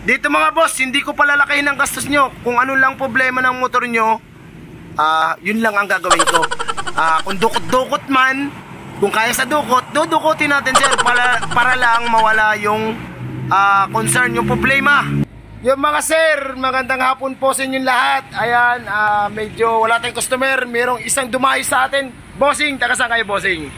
Dito mga boss, hindi ko palalakayin ang gastos nyo. Kung ano lang problema ng motor nyo, yun lang ang gagawin ko. Kung dukot-dukot man, kung kaya sa dukot, dudukutin natin sir para lang mawala yung concern, yung problema. Yung mga sir, magandang hapon po sa inyong lahat. Ayan, medyo wala tayong customer. Merong isang dumayo sa atin. Bossing, taga saan kayo bossing?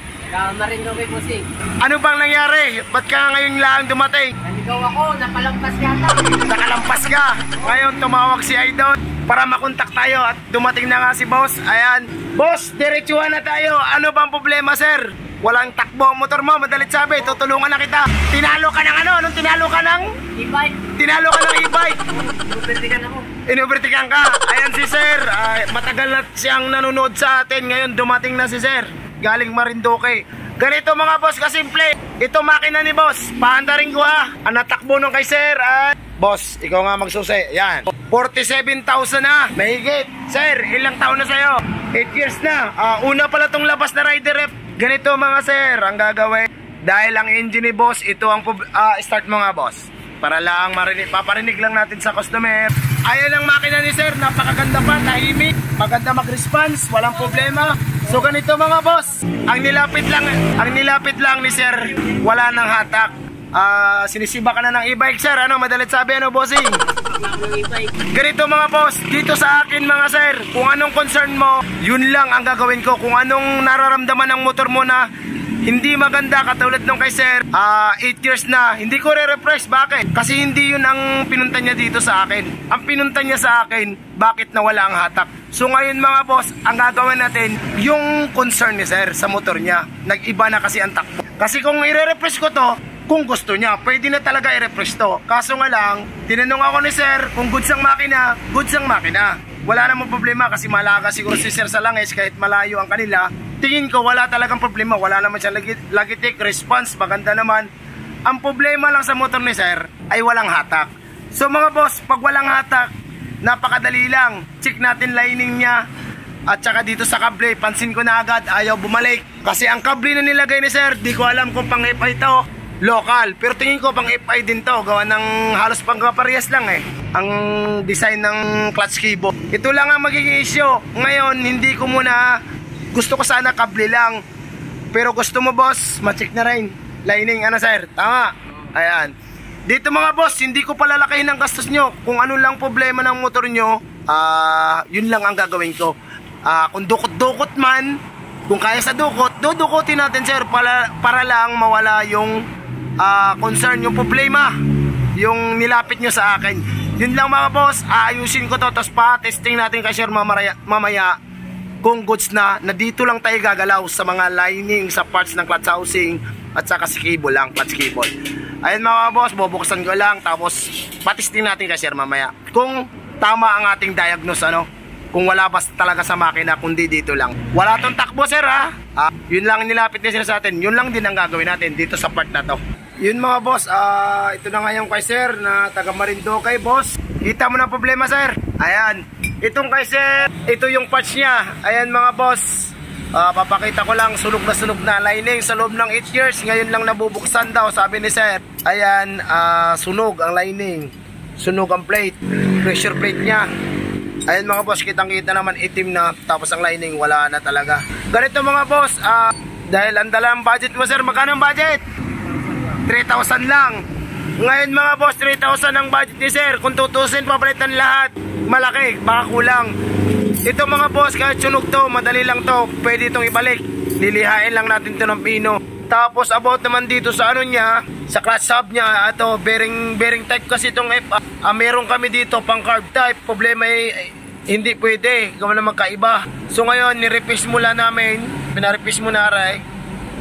Maringo kay bossing. Ano bang nangyari? Ba't ka ngayon lang dumating? Naligaw ako, napalampas yata. Nakalampas ka. Ngayon tumawag si Idol para makontak tayo at dumating na nga si boss. Ayan. Boss, diretsuhan na tayo. Ano bang problema sir? Walang takbo ang motor mo, madalit sabi, tutulungan na kita. Tinalo ka ng ano? Anong tinalo ka ng? E-bike. Tinalo ka ng e-bike. Inubertikan ako. Inubertikan ka. Ayan si sir. Matagal na siyang nanonood sa atin. Ngayon dumating na si sir. Galing Marinduque. Ganito mga boss kasimple. Ito makina ni boss. Paandarin ko ha. Ang natakbo nung kay sir. Boss, ikaw nga magsusi. Yan. 47,000 na. Mahigit. Sir, ilang taon na sa'yo? 8 years na. Una pala tong labas na rider rep. Ganito mga sir, ang gagawin. Dahil ang engine ni boss, ito ang start mo nga boss. Para lang paparinig lang natin sa customer. Ayan ang makina ni sir, napakaganda pa, tahimik, maganda mag-response, walang problema. So ganito mga boss, ang nilapit lang ni sir, wala nang hatak. Sinisiba ka na ng e-bike sir, ano madalit sabi, ano bossing? Ganito mga boss, dito sa akin mga sir, kung anong concern mo, yun lang ang gagawin ko. Kung anong nararamdaman ng motor mo na hindi maganda katulad nung kay sir, 8 years na, hindi ko re-refresh. Bakit? Kasi hindi yun ang pinunta niya dito sa akin. Ang pinunta niya sa akin, bakit nawala ang hatak. So ngayon mga boss, ang gagawin natin, yung concern ni sir sa motor niya, nag-iba na kasi ang takbo. Kasi kung i-refresh ko to, kung gusto niya, pwede na talaga i-refresh to. Kaso nga lang, tinanong ako ni sir kung goods ang makina, goods ang makina. Wala namang problema kasi malaga siguro si sir sa langis kahit malayo ang kanila. Tingin ko wala talagang problema, wala naman siya lagitik, response, maganda naman. Ang problema lang sa motor ni sir ay walang hatak. So mga boss, pag walang hatak, napakadali lang. Check natin lining niya. At saka dito sa kable, pansin ko na agad, ayaw bumalik. Kasi ang kable na nilagay ni sir, di ko alam kung pang FI ito, local. Pero tingin ko pang FI din to, gawa ng halos pang kaparehas lang ang design ng clutch cable. Ito lang ang magiging issue. Ngayon, hindi ko muna, gusto ko sana kable lang. Pero gusto mo boss, ma-check na rin lining, ano sir? Tama. Ayan. Dito mga boss, hindi ko palalakayin ang gastos nyo. Kung ano lang problema ng motor nyo, yun lang ang gagawin ko. Kung dukot-dukot man, kung kaya sa dukot, dudukutin natin sir para lang mawala yung concern, yung problema, yung nilapit nyo sa akin. Yun lang mga boss, aayusin ko to, tapos pa-testing natin kay sir mamaya kung goods na dito lang tayo gagalaw sa mga lining, sa parts ng clutch housing at saka si cable lang, clutch cable. Ayun mga boss, bubuksan ko lang tapos pa-testing natin kay sir mamaya kung tama ang ating diagnose, ano, kung wala ba talaga sa makina kundi dito lang. Wala tong takbo sir ha. Yun lang nilapit ni sir sa atin, yun lang din ang gagawin natin dito sa part na to. Yun mga boss, ito na ngayon kay sir na taga Marinduque boss. Kita mo na problema sir. Ayan, itong kay sir, ito yung parts niya. Ayan mga boss, papakita ko lang, sunog na lining sa loob ng 8 years. Ngayon lang nabubuksan daw, sabi ni sir. Ayan, sunog ang lining, sunog ang plate, pressure plate niya. Ayan mga boss, kitang kita naman itim na, tapos ang lining wala na talaga. Ganito mga boss, dahil ang dalang budget mo sir, magkano ang budget? 3,000 lang. Ngayon mga boss, 3,000 ang budget ni sir. Kung tutusin, papalitan lahat, malaki, baka kulang. Ito mga boss, kahit sunog to, madali lang to, pwede itong ibalik. Lilihain lang natin to ng pino. Tapos about naman dito sa ano niya, sa clutch hub niya, ato bearing type kasi itong meron kami dito pang carb type. Problema ay hindi pwede, gawa na magkaiba. So ngayon, ni-replace mula namin, pina-replace muna rin.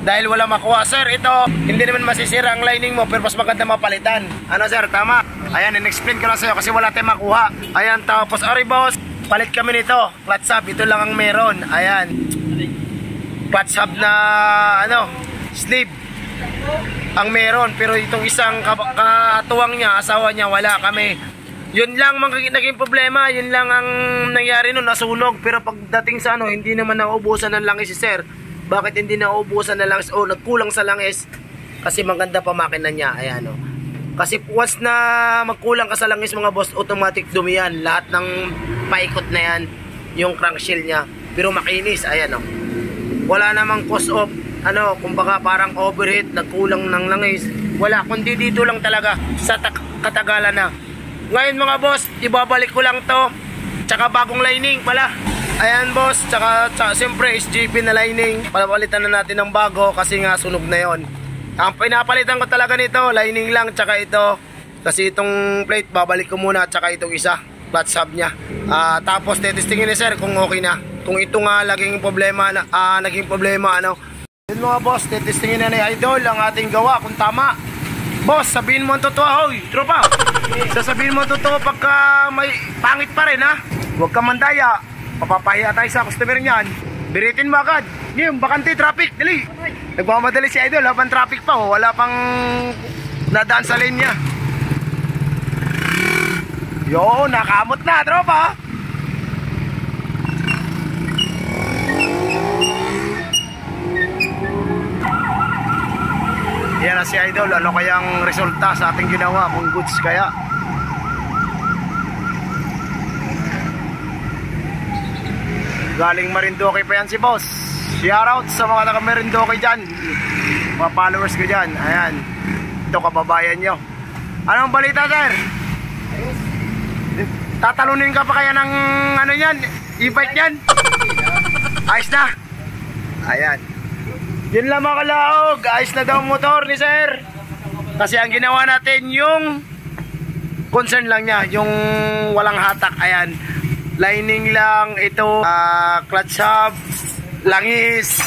Dahil wala makuha sir, ito hindi naman masisira ang lining mo, pero mas maganda mapalitan. Ano sir, tama? Ayan, in-explain ko lang sa'yo kasi wala tayong makuha. Ayan, tapos ari boss, palit kami nito, clutch hub, ito lang ang meron. Ayan, clutch hub na ano, sleeve ang meron, pero itong isang katuwang niya, asawa niya, wala kami. Yun lang naging problema, yun lang ang nangyari nun, nasunog. Pero pagdating sa ano, hindi naman nauubusan ng langis si sir. Bakit hindi nauubusan ng langis o nagkulang sa langis? Kasi maganda pa makina niya, ayan o. Kasi once na magkulang ka sa langis mga boss, automatic dumi yan. Lahat ng paikot na yan, yung crankshaft niya. Pero makinis, ayan o. Wala namang cause of, kumbaga parang overheat, nagkulang ng langis. Wala, kundi dito lang talaga sa katagalan na. Ngayon mga boss, ibabalik ko lang to. Tsaka bagong lining pala. Ayan boss, tsaka siyempre SGP na lining. Papalitan na natin ng bago kasi nga sunog na yon. Ang pinapalitan ko talaga nito, lining lang, tsaka ito. Kasi itong plate, babalik ko muna, tsaka itong isa, clutch hub nya. Tapos tetestingin ni sir kung okay na. Kung ito nga naging problema, Yun mga boss, tetestingin na ni Idol ang ating gawa kung tama. Boss, sabihin mo ang totoo, hoy, tropa. Sasabihin mo ang totoo pagka may pangit pa rin, ha. Huwag ka mandaya, papapahiya tayo sa customer niyan. Biritin mo agad. Ngayon, bakante, traffic, dali. Nagmamadali si Idol, habang traffic pa, wala pang nadaan sa lane niya. Yo, nakamot na, tropa. Yan na si Idol, ano kayang resulta sa ating ginawa, kung goods kaya. Galing Marinduque pa yan si boss. Shoutout sa mga taga Marinduque dyan, mga followers ko dyan. Ayan, ito kababayan nyo. Anong balita sir? Tatalunin ka pa kaya ng yan, e-bike yan? Ayos na. Ayan, yun lang mga kalaog. Ayos na daw motor ni sir. Kasi ang ginawa natin yung concern lang niya, yung walang hatak. Ayan, lining lang ito, clutch hub, langis,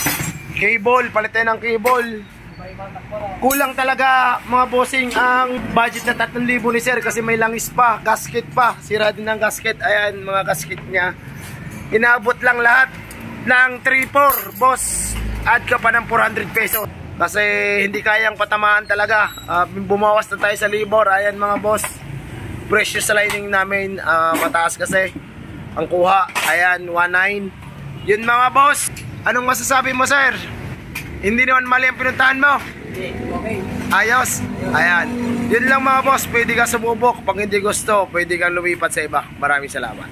cable, palitan ng cable. Kulang talaga mga bossing ang budget na 3,000 ni sir kasi may langis pa, gasket pa, sira din ng gasket. Ayan mga gasket niya, inaabot lang lahat ng 3-4 boss. Add ka pa ng 400 pesos kasi hindi kayang patamaan talaga. Bumawas na tayo sa libor. Ayan mga boss, precious sa lining namin, mataas kasi ang kuha. Ayan, 1.9. Yun mga boss, anong masasabi mo sir? Hindi naman mali ang pinuntahan mo? Okay. Ayos. Ayan, yun lang mga boss. Pwede ka sumubok. Pag hindi gusto, pwede kang lumipat sa iba. Maraming salamat.